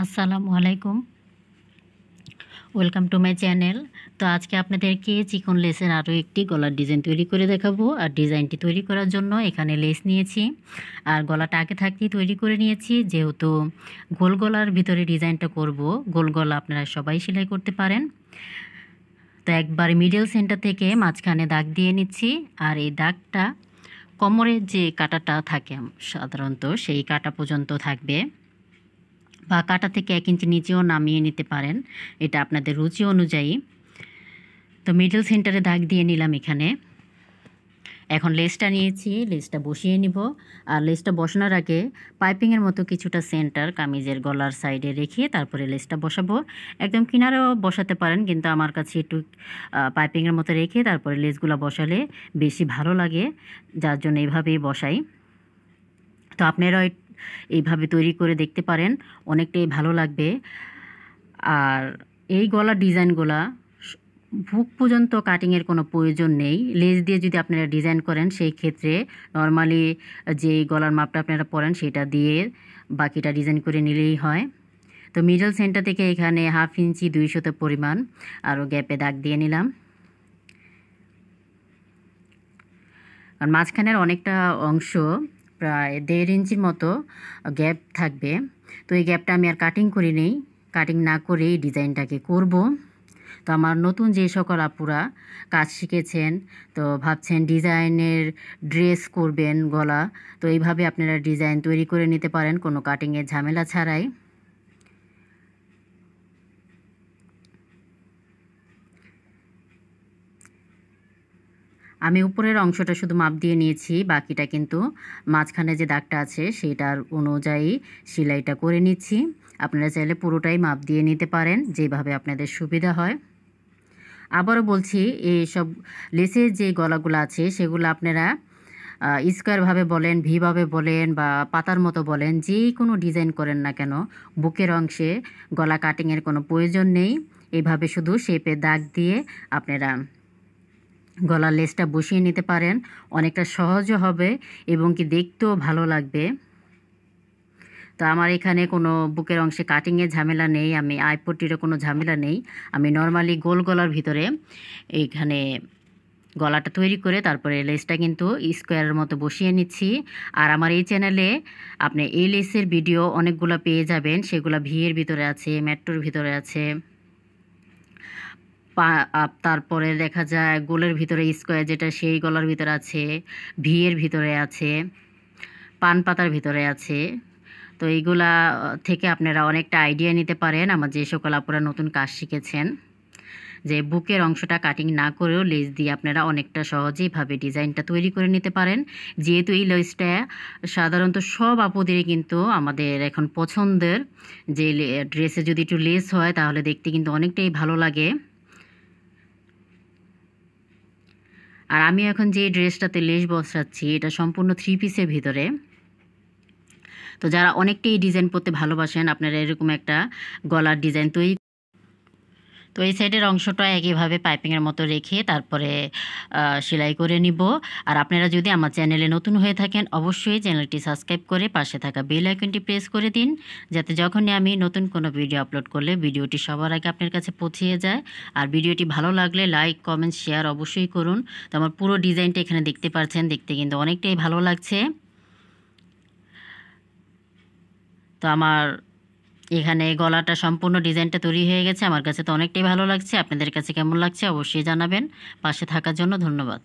আসসালামু আলাইকুম, welcome to my channel. তো আজকে আপনাদেরকে চিকন লেসের আরও একটি গলার ডিজাইন তৈরি করে দেখাবো। আর ডিজাইনটি তৈরি করার জন্য এখানে লেস নিয়েছি, আর গলাটা আগে থাকতেই তৈরি করে নিয়েছি। যেহেতু গোল গলার ভিতরে ডিজাইনটা করব, গোল গলা আপনারা সবাই সেলাই করতে পারেন। তো একবার মিডল সেন্টার থেকে মাঝখানে দাগ দিয়ে নিচ্ছি, আর এই দাগটা কোমরের যে কাটাটা থাকে সাধারণত সেই কাটা পর্যন্ত থাকবে, বা কাটা থেকে 1 ইঞ্চি নিচেও নামিয়ে নিতে পারেন, এটা আপনাদের রুচি অনুযায়ী। তো মিডল সেন্টারে দাগ দিয়ে নিলাম এখানে। এখন লেসটা নিয়েছি, লেসটা বসিয়ে নিব। আর লেসটা বসানোর আগে পাইপিংয়ের মতো কিছুটা সেন্টার কামিজের গলার সাইডে রেখে তারপরে লেসটা বসাবো। একদম কিনারেও বসাতে পারেন, কিন্তু আমার কাছে একটু পাইপিংয়ের মতো রেখে তারপরে লেসগুলো বসালে বেশি ভালো লাগে, যার জন্য এইভাবেই বসাই। তো আপনারাও এইভাবে তৈরি করে দেখতে পারেন, অনেকটাই ভালো লাগবে। আর এই গলার ডিজাইনগুলা বুক পর্যন্ত কাটিংয়ের কোনো প্রয়োজন নেই। লেস দিয়ে যদি আপনারা ডিজাইন করেন, সেই ক্ষেত্রে নর্মালি যে গলার মাপটা আপনারা পরেন সেটা দিয়ে বাকিটা ডিজাইন করে নিলেই হয়। তো মিডল সেন্টার থেকে এখানে 1/2 ইঞ্চি 200 পরিমাণ আরও গ্যাপে দাগ দিয়ে নিলাম। আর মাঝখানের অনেকটা অংশ প্রায় 1.5 ইঞ্চির মতো গ্যাপ থাকবে। তো এই গ্যাপটা আমি আর কাটিং করি নেই, কাটিং না করে এই ডিজাইনটাকে করব। তো আমার নতুন যে সকল আপুরা কাজ শিখেছেন, তো ভাবছেন ডিজাইনের ড্রেস করবেন গলা, তো এইভাবে আপনারা ডিজাইন তৈরি করে নিতে পারেন কোনো কাটিংয়ের ঝামেলা ছাড়াই। আমি উপরের অংশটা শুধু মাপ দিয়ে নিয়েছি, বাকিটা কিন্তু মাঝখানে যে দাগটা আছে সেটার অনুযায়ী সেলাইটা করে নিচ্ছি। আপনারা চাইলে পুরোটাই মাপ দিয়ে নিতে পারেন, যেভাবে আপনাদের সুবিধা হয়। আবারও বলছি, এইসব লেসের যে গলাগুলো আছে সেগুলো আপনারা স্কোয়ারভাবে বলেন, ভিভাবে বলেন, বা পাতার মতো বলেন, যেই কোনো ডিজাইন করেন না কেন, বুকের অংশে গলা কাটিংয়ের কোনো প্রয়োজন নেই। এইভাবে শুধু শেপে দাগ দিয়ে আপনারা গলার লেসটা বসিয়ে নিতে পারেন, অনেকটা সহজও হবে এবং কি দেখতেও ভালো লাগবে। তো আমার এখানে কোনো বুকের অংশে কাটিংয়ের ঝামেলা নেই, আমি আইপট্টিরও কোনো ঝামেলা নেই। আমি নর্মালি গোল গলার ভিতরে এইখানে গলাটা তৈরি করে তারপরে লেসটা কিন্তু স্কোয়ারের মতো বসিয়ে নিচ্ছি। আর আমার এই চ্যানেলে আপনি এই লেসের ভিডিও অনেকগুলো পেয়ে যাবেন, সেগুলো ভিয়ের ভিতরে আছে, মেট্রোর ভিতরে আছে, তারপরে দেখা যায় গোলের ভিতরে স্কোয়ার যেটা সেই গলার ভিতরে আছে, ভিয়ের ভিতরে আছে, পান পাতার ভিতরে আছে। তো এইগুলা থেকে আপনারা অনেকটা আইডিয়া নিতে পারেন, আমার যে সকল আপুরা নতুন কাজ শিখেছেন, যে বুকের অংশটা কাটিং না করেও লেস দিয়ে আপনারা অনেকটা সহজেইভাবে ডিজাইনটা তৈরি করে নিতে পারেন। যেহেতু এই লেসটা সাধারণত সব আপুদেরই কিন্তু আমাদের এখন পছন্দের, যে ড্রেসে যদি একটু লেস হয় তাহলে দেখতে কিন্তু অনেকটাই ভালো লাগে। আর আমি এখন যে ড্রেসটাতে লেস বসাচ্ছি এটা সম্পূর্ণ 3 পিসের ভিতরে। তো যারা অনেকটাই ডিজাইন পরতে ভালোবাসেন, আপনারা এরকম একটা গলার ডিজাইন তৈরি। তো এই সাইডের অংশটা একইভাবে পাইপিংয়ের মতো রেখে তারপরে সেলাই করে নিব। আর আপনারা যদি আমার চ্যানেলে নতুন হয়ে থাকেন, অবশ্যই চ্যানেলটি সাবস্ক্রাইব করে পাশে থাকা বেল আইকনটি প্রেস করে দিন, যাতে যখনই আমি নতুন কোনো ভিডিও আপলোড করলে ভিডিওটি সবার আগে আপনার কাছে পৌঁছে যায়। আর ভিডিওটি ভালো লাগলে লাইক, কমেন্ট, শেয়ার অবশ্যই করুন। তো আমার পুরো ডিজাইনটা এখানে দেখতে পাচ্ছেন, দেখতে কিন্তু অনেকটাই ভালো লাগছে। তো আমার এখানে গলাটা সম্পূর্ণ ডিজাইনটা তৈরি হয়ে গেছে, আমার কাছে তো অনেকটাই ভালো লাগছে। আপনাদের কাছে কেমন লাগছে অবশ্যই জানাবেন। পাশে থাকার জন্য ধন্যবাদ।